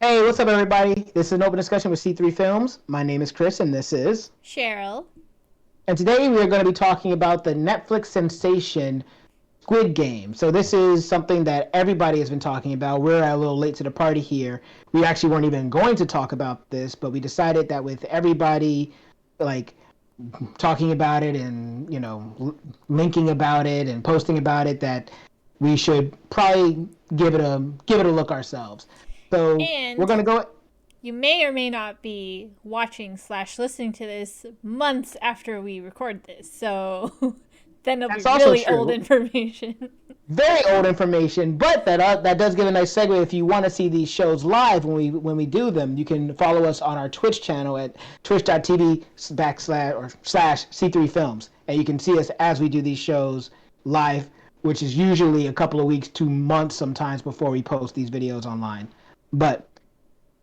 Hey, what's up, everybody? This is an open discussion with C3 Films. My name is Chris, and this is. Cheryl. And today we are going to be talking about the Netflix sensation Squid Game. So, this is something that everybody has been talking about. We're a little late to the party here. We actually weren't even going to talk about this, but we decided that with everybody, like, talking about it and, linking about it and posting about it, that we should probably give it a look ourselves. So, we're And going to go. you may or may not be watching slash listening to this months after we record this. So then it'll be That's also really old true. information. Very old information, but that does give a nice segue. If you want to see these shows live when we do them, you can follow us on our Twitch channel at twitch.tv backslash or slash C3 Films, and you can see us as we do these shows live, which is usually a couple of weeks to months sometimes before we post these videos online. But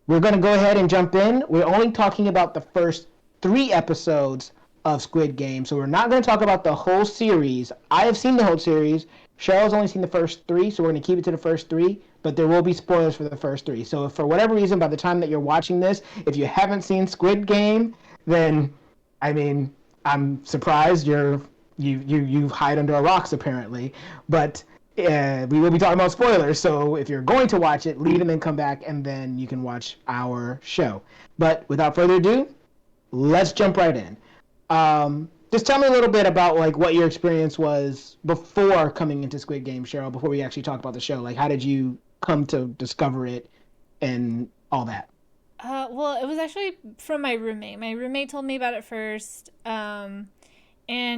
we're going to go ahead and jump in. We're only talking about the first 3 episodes of Squid Game, so we're not going to talk about the whole series. I have seen the whole series. Cheryl's only seen the first 3, so we're going to keep it to the first 3, but there will be spoilers for the first 3. So if for whatever reason, by the time that you're watching this, if you haven't seen Squid Game, then, I mean, I'm surprised you hide under a rocks apparently, but we will be talking about spoilers. So if you're going to watch it, leave and then come back, and then you can watch our show. But without further ado, let's jump right in. Just tell me a little bit about like what your experience was before coming into Squid Game, Cheryl. Before we actually talk about the show, like how did you come to discover it and all that? Well, it was actually from my roommate. My roommate told me about it first, and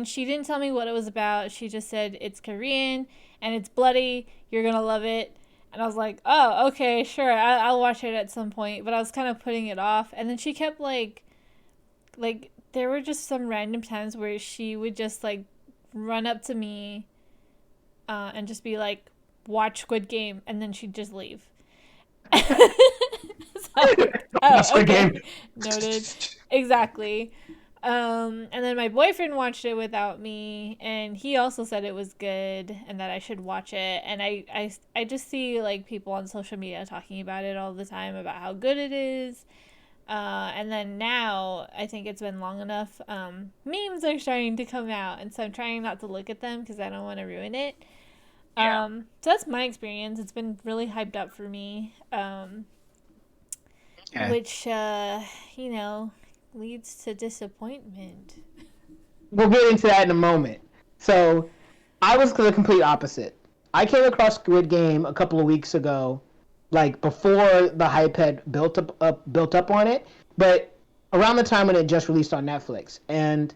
she didn't tell me what it was about. She just said it's Korean and it's bloody. You're gonna love it. And I was like, oh, okay, sure, I'll watch it at some point. But I was kind of putting it off, and then she kept like there were just some random times where she would just like run up to me and just be like, watch Squid Game, and then she'd just leave. So I was like, oh, Squid Game. okay, noted. Exactly. And then my boyfriend watched it without me, and he also said it was good and that I should watch it. And I just see like people on social media talking about it all the time about how good it is. And then now, I think it's been long enough, memes are starting to come out, and so I'm trying not to look at them because I don't want to ruin it. Yeah. So that's my experience. It's been really hyped up for me, Yeah. which, you know, leads to disappointment. We'll get into that in a moment. So I was the complete opposite. I came across Squid Game a couple of weeks ago, like before the hype had built up on it, but around the time when it just released on Netflix. And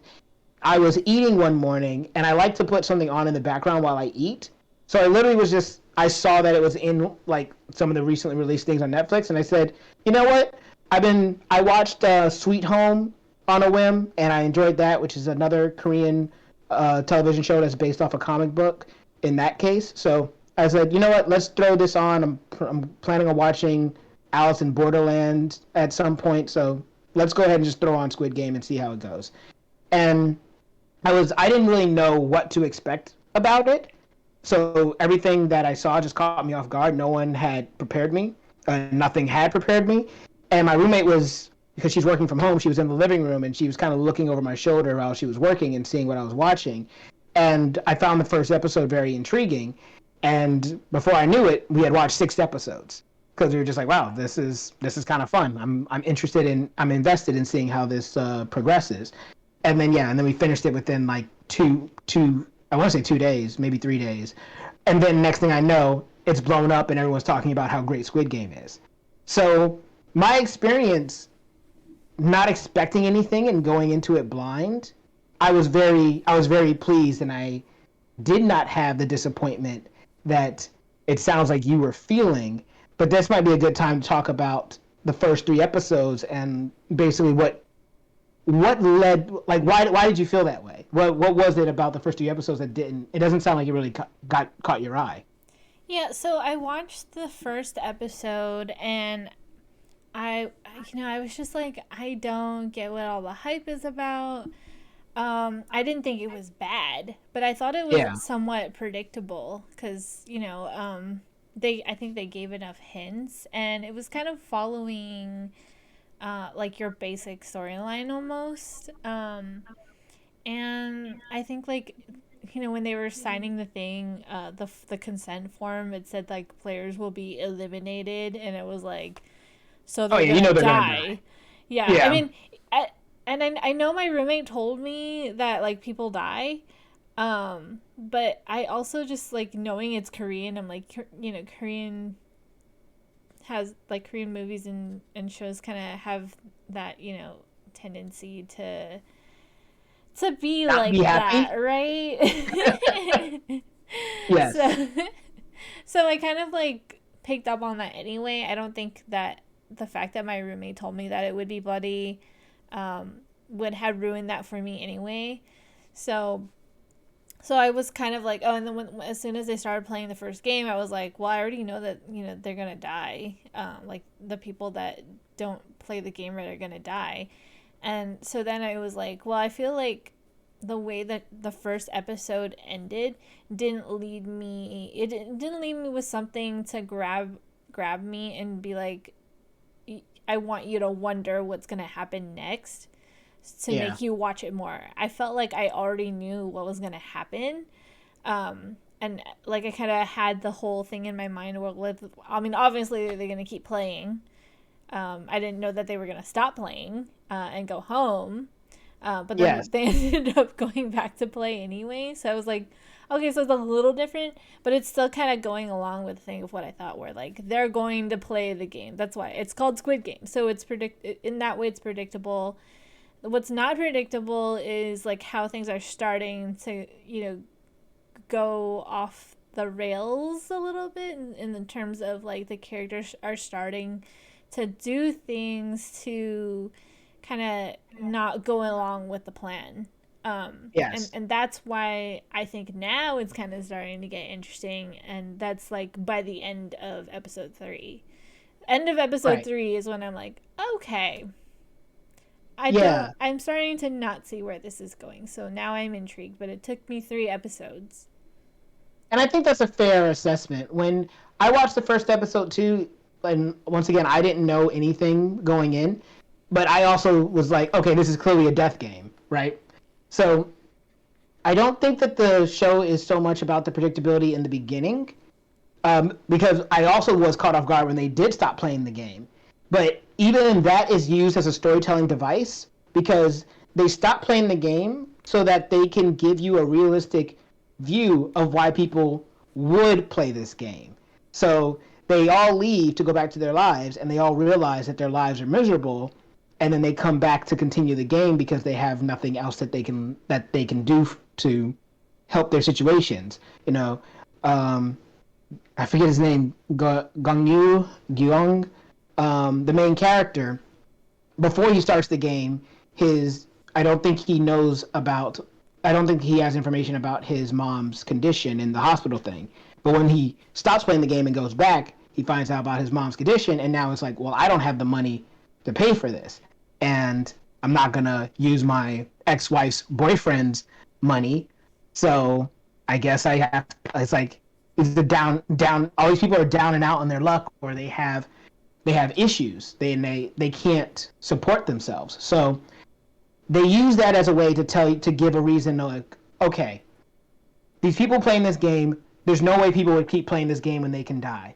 I was eating one morning, and I like to put something on in the background while I eat. So I literally was just I saw that it was in like some of the recently released things on Netflix, and I said, you know what? I watched Sweet Home on a whim, and I enjoyed that, which is another Korean television show that's based off a comic book. In that case, so I said, you know what? Let's throw this on. I'm planning on watching Alice in Borderland at some point, so let's go ahead and just throw on Squid Game and see how it goes. And I didn't really know what to expect about it. So everything that I saw just caught me off guard. No one had prepared me. Nothing had prepared me. And my roommate was, because she's working from home, she was in the living room and she was kind of looking over my shoulder while she was working and seeing what I was watching. And I found the first episode very intriguing. And before I knew it, we had watched 6 episodes because we were just like, wow, this is kind of fun. I'm invested in seeing how this progresses. And then yeah, and then we finished it within like two I want to say 2 days, maybe 3 days, and then next thing I know, it's blown up and everyone's talking about how great Squid Game is. So my experience, not expecting anything and going into it blind, I was very pleased, and I did not have the disappointment that it sounds like you were feeling. But this might be a good time to talk about the first 3 episodes and basically what led, like why did you feel that way? What was it about the first 3 episodes that didn't? It doesn't sound like it really got caught your eye. Yeah, so I watched the first episode, and I was just like, I don't get what all the hype is about. I didn't think it was bad, but I thought it was Yeah. somewhat predictable because, I think they gave enough hints, and it was kind of following like your basic storyline almost. And I think like when they were signing the thing, the consent form, it said like players will be eliminated, and it was like, so Oh they're yeah, gonna they're gonna die. die. Yeah, I Yeah, mean, I know my roommate told me that like people die, but I also just like knowing it's Korean, I'm like, Korean has like Korean movies and shows kind of have that tendency to be not be like that, happy. right? Yes. so so I kind of like picked up on that anyway. I don't think that the fact that my roommate told me that it would be bloody would have ruined that for me anyway. So I was kind of like, oh, and then as soon as they started playing the first game, I was like, well, I already know that they're gonna die. Like the people that don't play the game right are gonna die, and so then I was like, well, I feel like the way that the first episode ended didn't lead me. It didn't leave me with something to grab me and be like, I want you to wonder what's gonna happen next to Yeah. make you watch it more. I felt like I already knew what was gonna happen. And like I kind of had the whole thing in my mind where, I mean, obviously they're gonna keep playing. I didn't know that they were gonna stop playing and go home. But then Yes. they ended up going back to play anyway. So I was like, okay, so it's a little different, but it's still kind of going along with the thing of what I thought were like they're going to play the game. That's why it's called Squid Game. So it's in that way it's predictable. What's not predictable is like how things are starting to go off the rails a little bit in the terms of like the characters are starting to do things to kind of not go along with the plan. Yes. And that's why I think now it's kind of starting to get interesting, and that's like by the end of episode 3. End of episode Right. 3 is when I'm like, okay, Yeah. I'm starting to not see where this is going. So now I'm intrigued, but it took me 3 episodes. And I think that's a fair assessment. When I watched the first episode too, and once again, I didn't know anything going in, but I also was like, okay, this is clearly a death game, right? So I don't think that the show is so much about the predictability in the beginning, because I also was caught off guard when they did stop playing the game. But even that is used as a storytelling device because they stop playing the game so that they can give you a realistic view of why people would play this game. So they all leave to go back to their lives and they all realize that their lives are miserable, and then they come back to continue the game because they have nothing else that they can do to help their situations. You know, um, I forget his name, Gongyu Gyong, the main character. Before he starts the game, his I don't think he knows about. I don't think he has information about his mom's condition and the hospital thing. But when he stops playing the game and goes back, he finds out about his mom's condition, and now it's like, well, I don't have the money to pay for this, and I'm not gonna use my ex-wife's boyfriend's money, so I guess I have. It's like it's the down. All these people are down and out on their luck, or they have issues. They can't support themselves. So they use that as a way to give a reason to like, okay, these people playing this game, there's no way people would keep playing this game when they can die.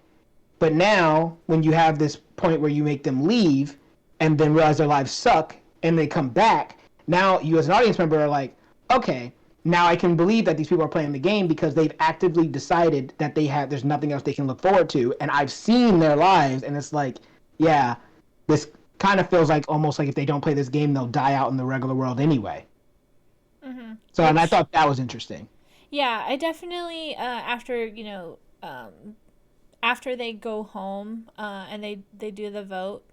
But now, when you have this point where you make them leave and then realize their lives suck and they come back, now you as an audience member are like, okay, now I can believe that these people are playing the game because they've actively decided that there's nothing else they can look forward to, and I've seen their lives, and it's like, yeah, this kind of feels like almost like if they don't play this game, they'll die out in the regular world anyway. Mm-hmm. So, and I Which, thought that was interesting. yeah, I definitely after after they go home and they do the vote,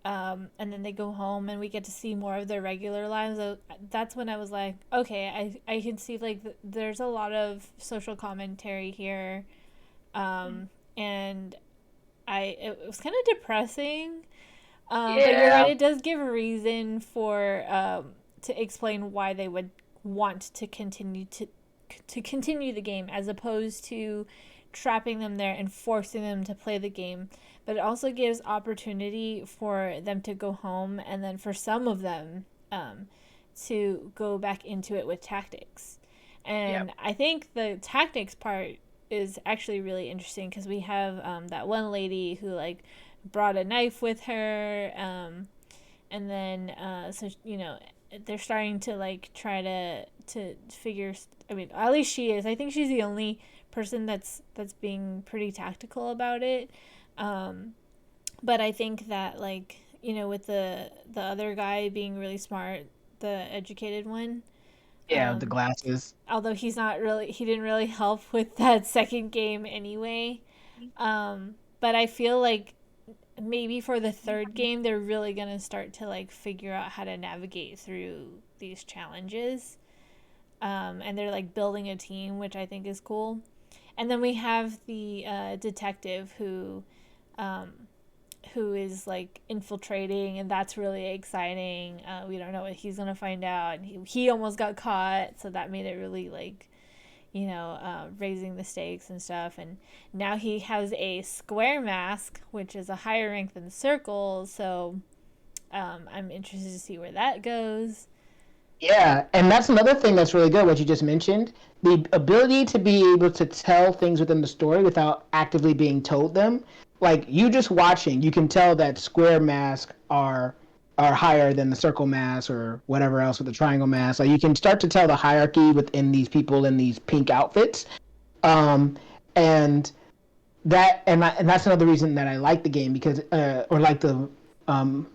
and then they go home and we get to see more of their regular lives. That's when I was like, okay, I can see like there's a lot of social commentary here, and it was kind of depressing. But you're right, Yeah. it does give a reason for to explain why they would want to continue the game as opposed to trapping them there and forcing them to play the game, but it also gives opportunity for them to go home, and then for some of them to go back into it with tactics. Yep. And I think the tactics part is actually really interesting because we have that one lady who like brought a knife with her, and then so they're starting to like try to figure. I mean, at least she is. I think she's the only person that's being pretty tactical about it. Um, but I think that like with the other guy being really smart, the educated one, Yeah, with the glasses. although he didn't really help with that second game anyway. But I feel like maybe for the third game they're really gonna start to like figure out how to navigate through these challenges. And they're like building a team, which I think is cool. And then we have the detective um, who is like infiltrating, and that's really exciting. We don't know what he's gonna find out. He almost got caught, so that made it really like raising the stakes and stuff. And now he has a square mask, which is a higher rank than circle. So I'm interested to see where that goes. Yeah, and that's another thing that's really good, what you just mentioned. The ability to be able to tell things within the story without actively being told them. Like you just watching, you can tell that square masks are higher than the circle mask or whatever else with the triangle mask. Like you can start to tell the hierarchy within these people in these pink outfits. Um, and and that's another reason that I like the game because or like the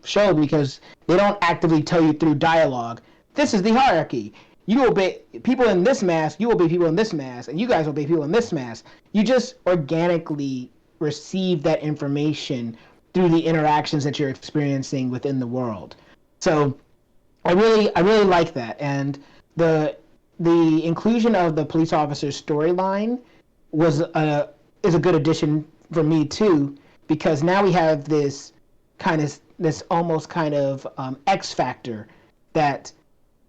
show because they don't actively tell you through dialogue. This is the hierarchy. You obey people in this mass. You obey people in this mass, and you guys obey people in this mass. You just organically receive that information through the interactions that you're experiencing within the world. So I really like that, and the the inclusion of the police officer's storyline was a is a good addition for me too, because now we have this almost kind of X factor that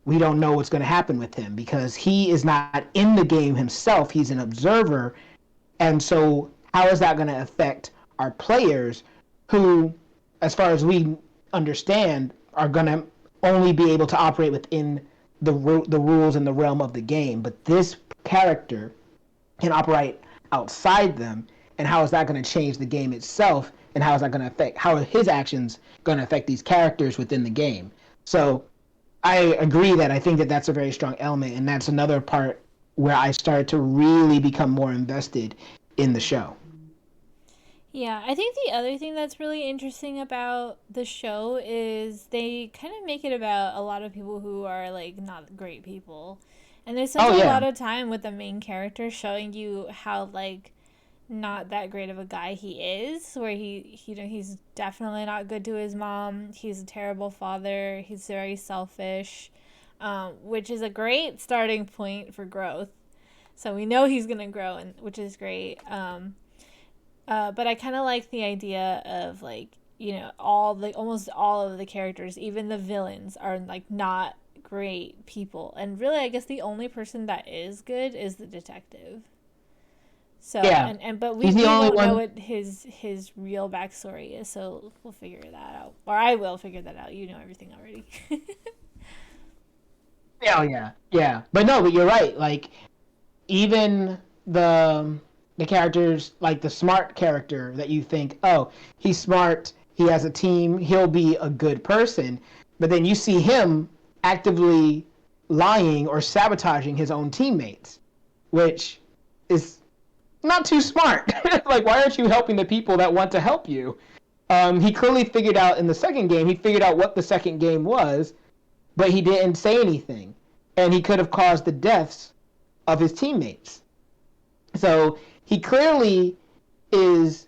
we don't know what's going to happen with him because he is not in the game himself. He's an observer, and so how is that going to affect our players, who, as far as we understand, are going to only be able to operate within the rules and the realm of the game. But this character can operate outside them, and how is that going to change the game itself, and how is that going to affect how are his actions going to affect these characters within the game? So I agree that I think that that's a very strong element, and that's another part where I started to really become more invested in the show. Yeah, I think the other thing that's really interesting about the show is they kind of make it about a lot of people who are like not great people. And they spend Oh a yeah, lot of time with the main character showing you how like not that great of a guy he is, where he's definitely not good to his mom. He's a terrible father. He's very selfish, which is a great starting point for growth. So we know he's gonna grow, and which is great. But I kind of like the idea of like almost all of the characters, even the villains, are like not great people, and really, I guess the only person that is good is the detective. So yeah. and but He's the we only won't know one. what his real backstory is, so we'll figure that out, or I will figure that out. You know everything already. Yeah, oh, yeah, yeah. But no, but you're right. Like even the characters, like the smart character that you think, oh, he's smart, he has a team, he'll be a good person, but then you see him actively lying or sabotaging his own teammates, which is not too smart. Like, why aren't you helping the people that want to help you? He clearly figured out in the second game, he figured out what the second game was, but he didn't say anything. And he could have caused the deaths of his teammates. So he clearly is,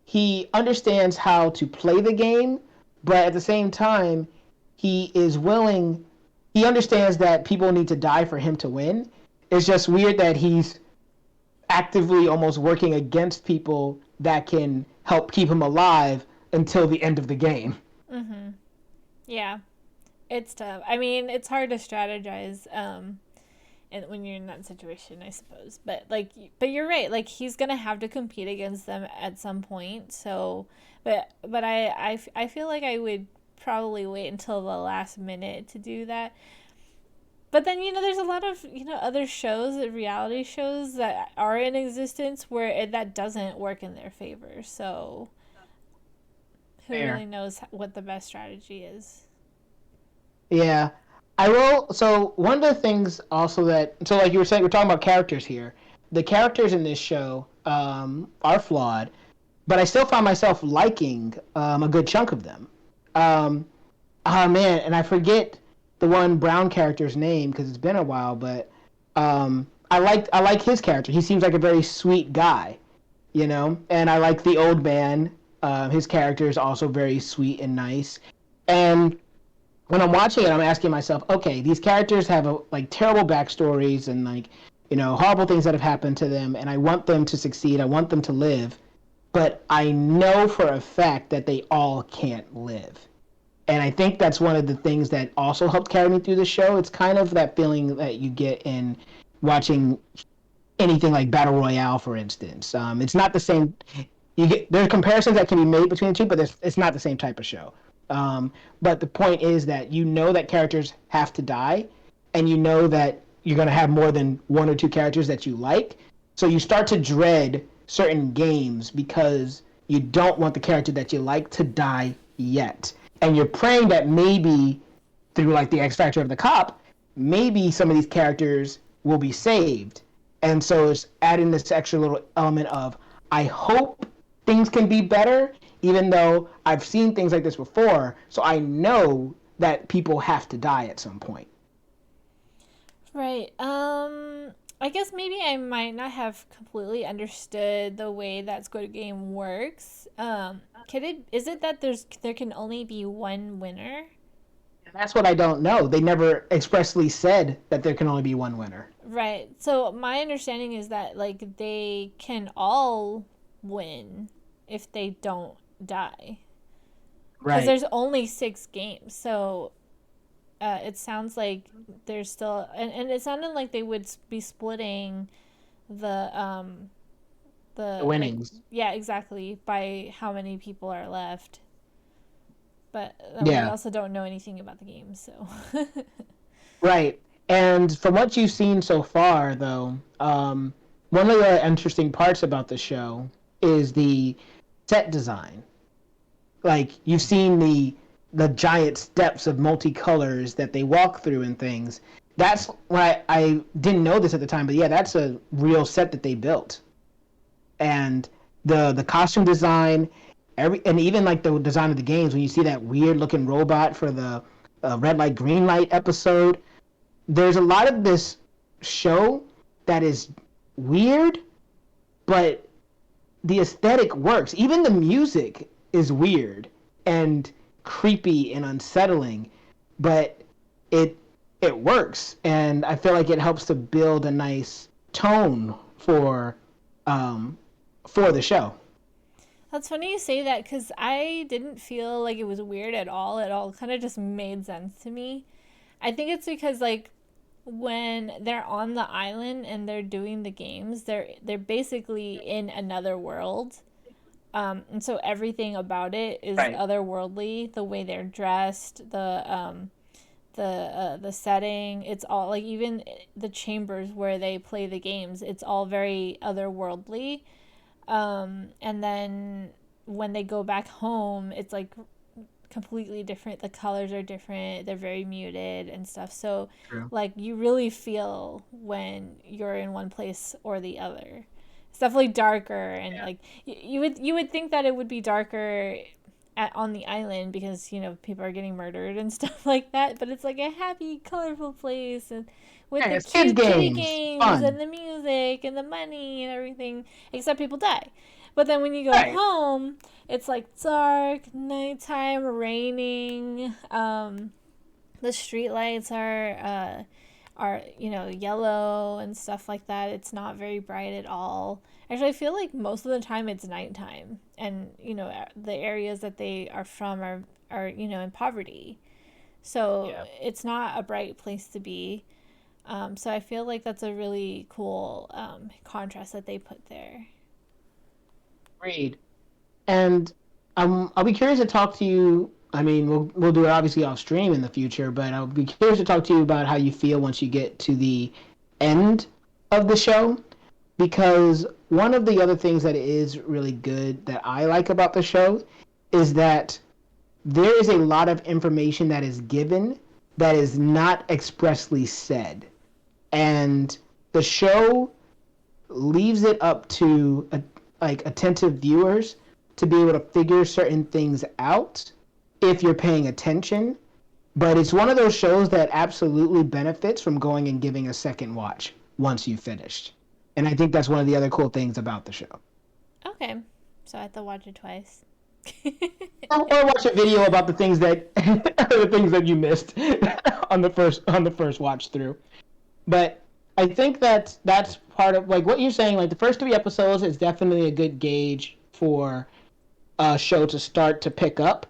he understands how to play the game, but at the same time, he is willing, he understands that people need to die for him to win. It's just weird that he's actively almost working against people that can help keep him alive until the end of the game. Yeah, it's tough. I mean, it's hard to strategize and when you're in that situation, I suppose. But like, but you're right. Like he's gonna have to compete against them at some point. So, but I feel like I would probably wait until the last minute to do that. But then there's a lot of other shows, reality shows that are in existence where that doesn't work in their favor. So who really Fair. knows what the best strategy is? Yeah. I will. So one of the things also that, so like you were saying, we're talking about characters here. The characters in this show are flawed, but I still find myself liking a good chunk of them. Um, oh man, and I forget the one brown character's name because it's been a while, but I like his character. He seems like a very sweet guy, and I like the old man. His character is also very sweet and nice, and when I'm watching it, I'm asking myself, okay, these characters have like terrible backstories and like horrible things that have happened to them, and I want them to succeed. I want them to live, but I know for a fact that they all can't live. And I think that's one of the things that also helped carry me through the show. It's kind of that feeling that you get in watching anything like Battle Royale, for instance. It's not the same. There are comparisons that can be made between the two, but it's not the same type of show. But the point is that that characters have to die, and that you're going to have more than one or two characters that you like. So you start to dread certain games because you don't want the character that you like to die yet. And you're praying that maybe through like the X Factor of the cop, maybe some of these characters will be saved. And so it's adding this extra little element of I hope things can be better, even though I've seen things like this before. So I know that people have to die at some point. Right. I guess maybe I might not have completely understood the way that Squid Game works. Is it that there can only be one winner? And that's what I don't know. They never expressly said that there can only be one winner. Right. So my understanding is that like they can all win if they don't die. Because Right. there's only 6 games. So it sounds like there's still and it sounded like they would be splitting the The the like winnings. yeah, exactly, by how many people are left. But we Yeah. also don't know anything about the game, so Right. And from what you've seen so far, though, one of the interesting parts about the show is the set design. Like you've seen the giant steps of multicolors that they walk through and things. That's why I didn't know this at the time, but yeah, that's a real set that they built. And the costume design, and even like the design of the games. When you see that weird looking robot for the red light green light episode, there's a lot of this show that is weird, but the aesthetic works. Even the music is weird and creepy and unsettling, but it it works, and I feel like it helps to build a nice tone um for the show. that's funny you say that because I didn't feel like it was weird at all. It all kind of just made sense to me. I think it's because like when they're on the island and they're doing the games, they're basically in another world. And so everything about it is Right. otherworldly. The way they're dressed, the setting, it's all like even the chambers where they play the games. It's all very otherworldly. And then when they go back home, it's like completely different. The colors are different. They're very muted and stuff. So, True. like, you really feel when you're in one place or the other. It's definitely darker, and like you would think that it would be darker on the island because people are getting murdered and stuff like that. But it's like a happy, colorful place, and with Yeah, the it's kids cute kitty games. games Fun. and the music and the money and everything, except people die. But then when you go Right. home, it's like dark, nighttime, raining. The street lights are yellow and stuff like that. It's not very bright at all. Actually, I feel like most of the time it's nighttime, and the areas that they are from are in poverty, so Yeah. it's not a bright place to be. So I feel like that's a really cool contrast that they put there. Agreed. And I'll be curious to talk to you. I mean, we'll do it obviously off stream in the future, but I'll be curious to talk to you about how you feel once you get to the end of the show. Because one of the other things that is really good that I like about the show is that there is a lot of information that is given that is not expressly said. And the show leaves it up to like attentive viewers to be able to figure certain things out if you're paying attention. But it's one of those shows that absolutely benefits from going and giving a second watch once you've finished. And I think that's one of the other cool things about the show. Okay, so I have to watch it twice. Or watch a video about the things that the things that you missed on the first watch through. But I think that that's part of like what you're saying. Like the first three episodes is definitely a good gauge for a show to start to pick up.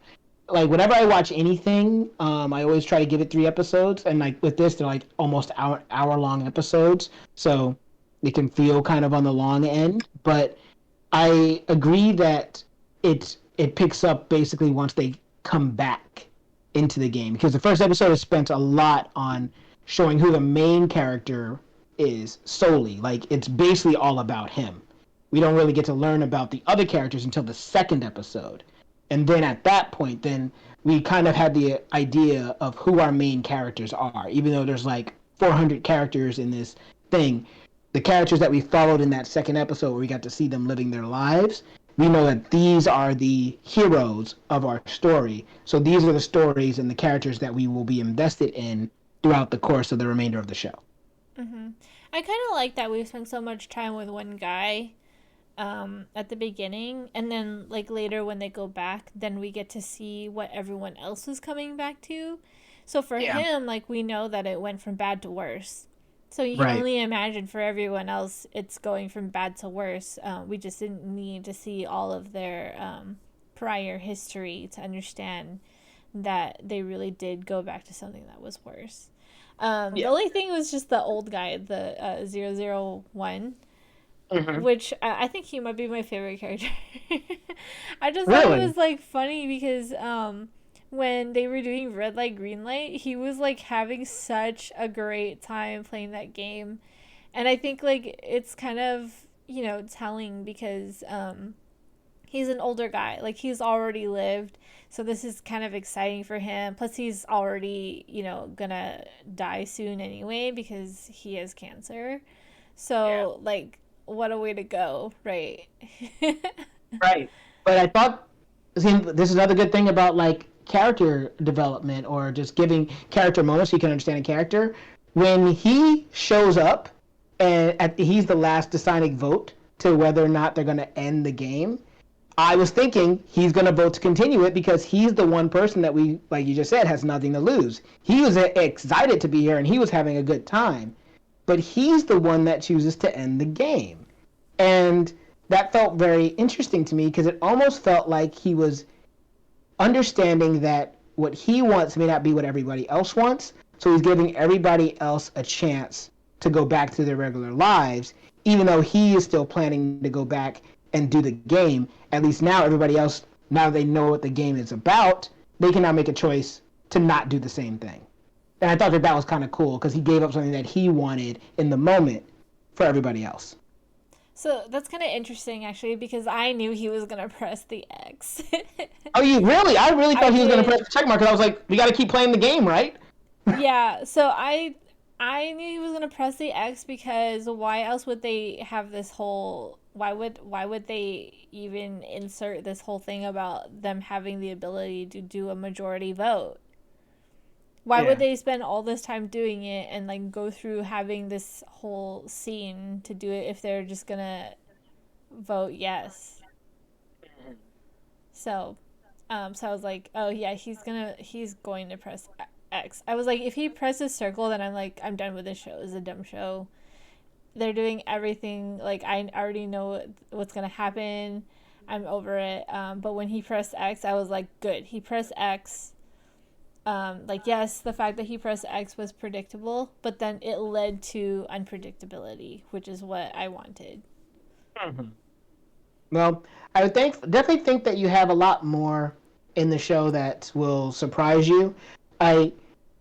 Like whenever I watch anything, I always try to give it three episodes, and like with this, they're like almost hour long episodes, so it can feel kind of on the long end. But I agree that it picks up basically once they come back into the game because the first episode is spent a lot on showing who the main character is solely. Like it's basically all about him. We don't really get to learn about the other characters until the second episode. And then at that point, then we kind of had the idea of who our main characters are. Even though there's like 400 characters in this thing, the characters that we followed in that second episode where we got to see them living their lives, we know that these are the heroes of our story. So these are the stories and the characters that we will be invested in throughout the course of the remainder of the show. Mm-hmm. I kind of like that we spent so much time with one guy at the beginning, and then like later when they go back, then we get to see what everyone else was coming back to. So for Yeah. him, like we know that it went from bad to worse. So you can Right. only imagine for everyone else, it's going from bad to worse. We just didn't need to see all of their prior history to understand that they really did go back to something that was worse. The Yeah. only thing was just the old guy, the 001, Hmm. which I think he might be my favorite character. I just thought it Really? was like funny because when they were doing red light, green light, he was like having such a great time playing that game. And I think like it's kind of, telling because he's an older guy. Like he's already lived. So this is kind of exciting for him. Plus he's already, gonna die soon anyway because he has cancer. Yeah. So like what a way to go, right? Right. But I thought, see, this is another good thing about like character development or just giving character moments so you can understand a character. When he shows up and he's the last deciding vote to whether or not they're going to end the game, I was thinking he's going to vote to continue it because he's the one person that we, like you just said, has nothing to lose. He was excited to be here and he was having a good time, but he's the one that chooses to end the game. And that felt very interesting to me because it almost felt like he was understanding that what he wants may not be what everybody else wants. So he's giving everybody else a chance to go back to their regular lives, even though he is still planning to go back and do the game. At least now, everybody else, now they know what the game is about, they can now make a choice to not do the same thing. And I thought that that was kind of cool because he gave up something that he wanted in the moment for everybody else. So that's kind of interesting actually because I knew he was going to press the X. Oh, you really? I really I thought he was going to did. press the check mark because I was like, we got to keep playing the game, right? Yeah, so I knew he was gonna press the X because why else would they have this whole why would they even insert this whole thing about them having the ability to do a majority vote? Why would Yeah. they spend all this time doing it and like go through having this whole scene to do it if they're just gonna vote yes? So, so I was like, oh yeah, he's going to press X. I was like, if he presses circle, then I'm like, I'm done with this show. It's a dumb show. They're doing everything like I already know what's gonna happen. I'm over it. But when he pressed X, I was like, good. He pressed X. Like, yes, the fact that he pressed X was predictable, but then it led to unpredictability, which is what I wanted. Mhm. Well, I would definitely think that you have a lot more in the show that will surprise you. I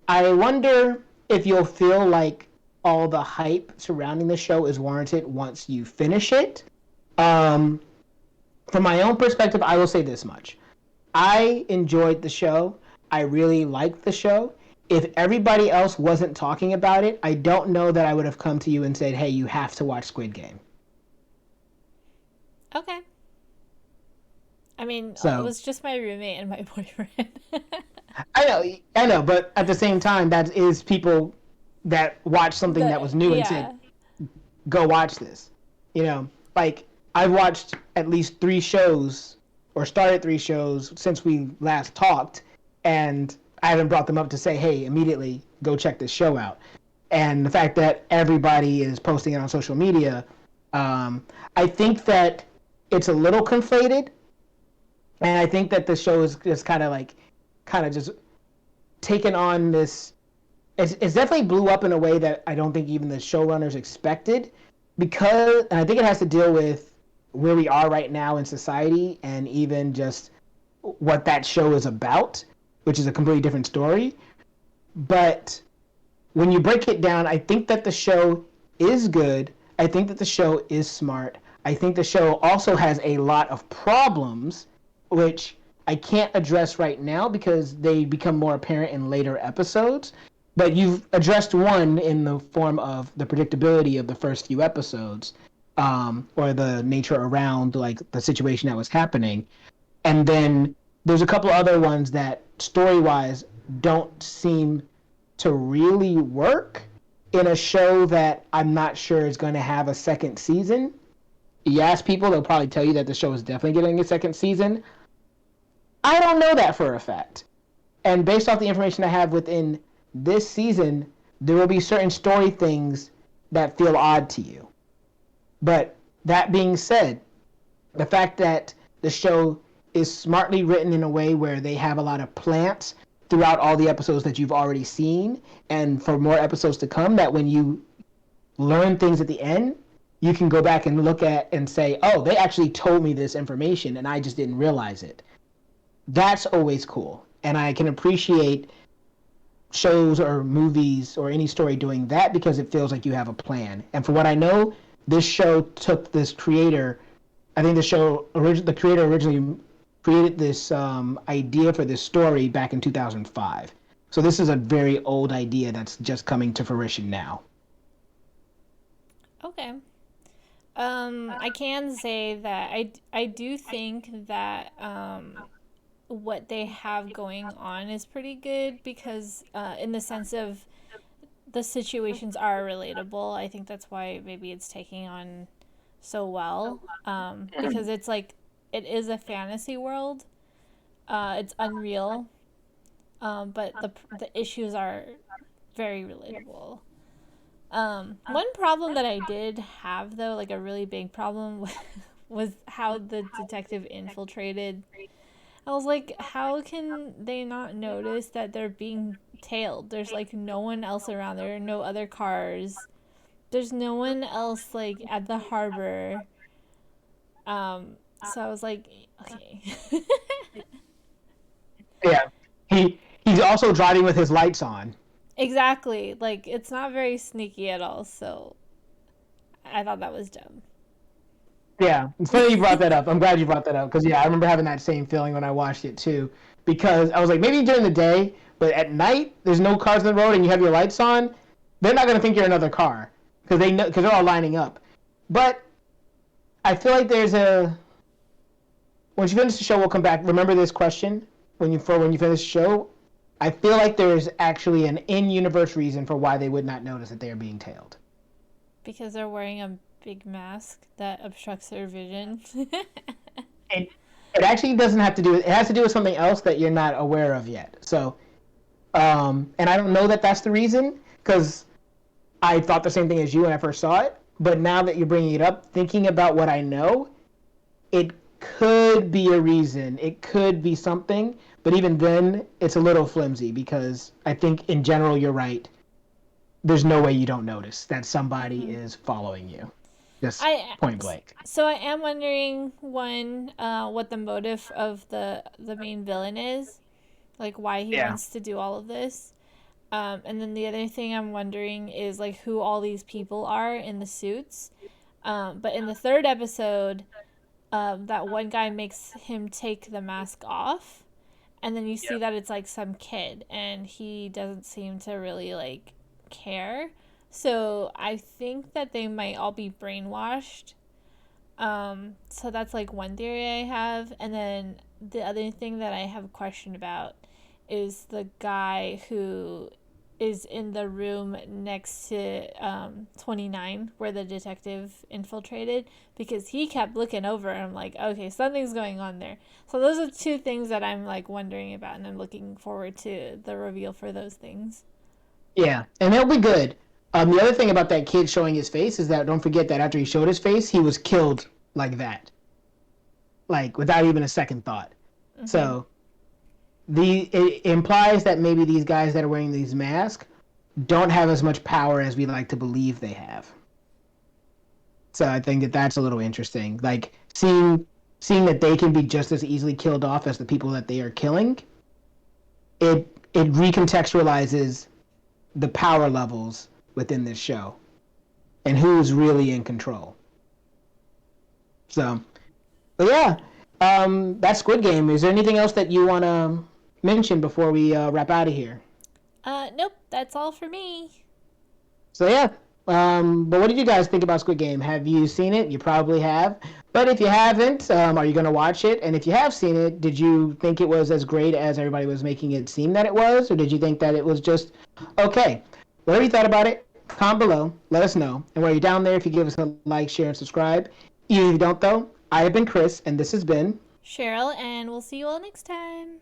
I wonder if you'll feel like all the hype surrounding the show is warranted once you finish it. Um, from my own perspective, I will say this much. I enjoyed the show. I really liked the show. If everybody else wasn't talking about it, I don't know that I would have come to you and said, "Hey, you have to watch Squid Game." Okay. I mean, it So was just my roommate and my boyfriend. I know, but at the same time, that is people that watched something that was new and said, Yeah. "Go watch this." Like I've watched at least 3 shows or started 3 shows since we last talked, and I haven't brought them up to say, "Hey, immediately go check this show out." And the fact that everybody is posting it on social media, I think that it's a little conflated, and I think that the show is just kind of just taken on this. It's definitely blew up in a way that I don't think even the showrunners expected, because and I think it has to deal with where we are right now in society and even just what that show is about, which is a completely different story. But when you break it down, I think that the show is good. I think that the show is smart. I think the show also has a lot of problems, which I can't address right now because they become more apparent in later episodes. But you've addressed one in the form of the predictability of the first few episodes, or the nature around like the situation that was happening. And then there's a couple other ones that story wise don't seem to really work in a show that I'm not sure is going to have a second season. You ask people, they'll probably tell you that the show is definitely getting a second season. I don't know that for a fact. And based off the information I have within this season, there will be certain story things that feel odd to you. But that being said, the fact that the show is smartly written in a way where they have a lot of plants throughout all the episodes that you've already seen, and for more episodes to come, that when you learn things at the end, you can go back and look at and say, oh, they actually told me this information and I just didn't realize it. That's always cool. And I can appreciate shows or movies or any story doing that because it feels like you have a plan. And from what I know, this show took this creator. I think the creator originally created this idea for this story back in 2005. So this is a very old idea that's just coming to fruition now. Okay. I can say that I do think that what they have going on is pretty good because in the sense of the situations are relatable. I think that's why maybe it's taking on so well because it's like it is a fantasy world. It's unreal, but the issues are very relatable. One problem that I did have though, like a really big problem, was how the detective infiltrated. I was like, how can they not notice that they're being tailed? There's like no one else around. There are no other cars. There's no one else like at the harbor. So I was like, okay. Yeah, he's also driving with his lights on. Exactly. Like it's not very sneaky at all. So I thought that was dumb. Yeah, it's funny you brought that up. I'm glad you brought that up because yeah, I remember having that same feeling when I watched it too. Because I was like, maybe during the day, but at night, there's no cars on the road and you have your lights on. They're not gonna think you're another car because they know because they're all lining up. But I feel like there's a once you finish the show, we'll come back. Remember this question when you finish the show. I feel like there's actually an in-universe reason for why they would not notice that they are being tailed. Because they're wearing a big mask that obstructs their vision. It, it actually doesn't have to do with, it has to do with something else that you're not aware of yet. So, and I don't know that that's the reason because I thought the same thing as you when I first saw it. But now that you're bringing it up, thinking about what I know, it could be a reason. It could be something, but even then, it's a little flimsy because I think in general you're right. There's no way you don't notice that somebody Mm-hmm. is following you, just I point blank. so I am wondering one what the motive of the main villain is, like why he Yeah. wants to do all of this. And then the other thing I'm wondering is like who all these people are in the suits. But in the third episode, that one guy makes him take the mask off, and then you see Yep. that it's like some kid, and he doesn't seem to really like care. So I think that they might all be brainwashed. So that's like one theory I have, and then the other thing that I have a question about is the guy who is in the room next to 29 where the detective infiltrated, because he kept looking over and I'm like, okay, something's going on there. So those are two things that I'm like wondering about, and I'm looking forward to the reveal for those things. Yeah, and it'll be good. The other thing about that kid showing his face is that don't forget that after he showed his face, he was killed like that, like without even a second thought. Mm-hmm. So it implies that maybe these guys that are wearing these masks don't have as much power as we like to believe they have. So I think that that's a little interesting. Like seeing that they can be just as easily killed off as the people that they are killing. It recontextualizes the power levels within this show and who's really in control. So, but yeah, that's Squid Game. Is there anything else that you want to mention before we wrap out of here? Nope, that's all for me. So yeah, but what did you guys think about Squid Game? Have you seen it? You probably have. But if you haven't, are you going to watch it? And if you have seen it, did you think it was as great as everybody was making it seem that it was? Or did you think that it was just okay? Whatever you thought about it, comment below. Let us know. And while you're down there, if you give us a like, share, and subscribe. Even if you don't, though, I have been Chris, and this has been Cheryl, and we'll see you all next time.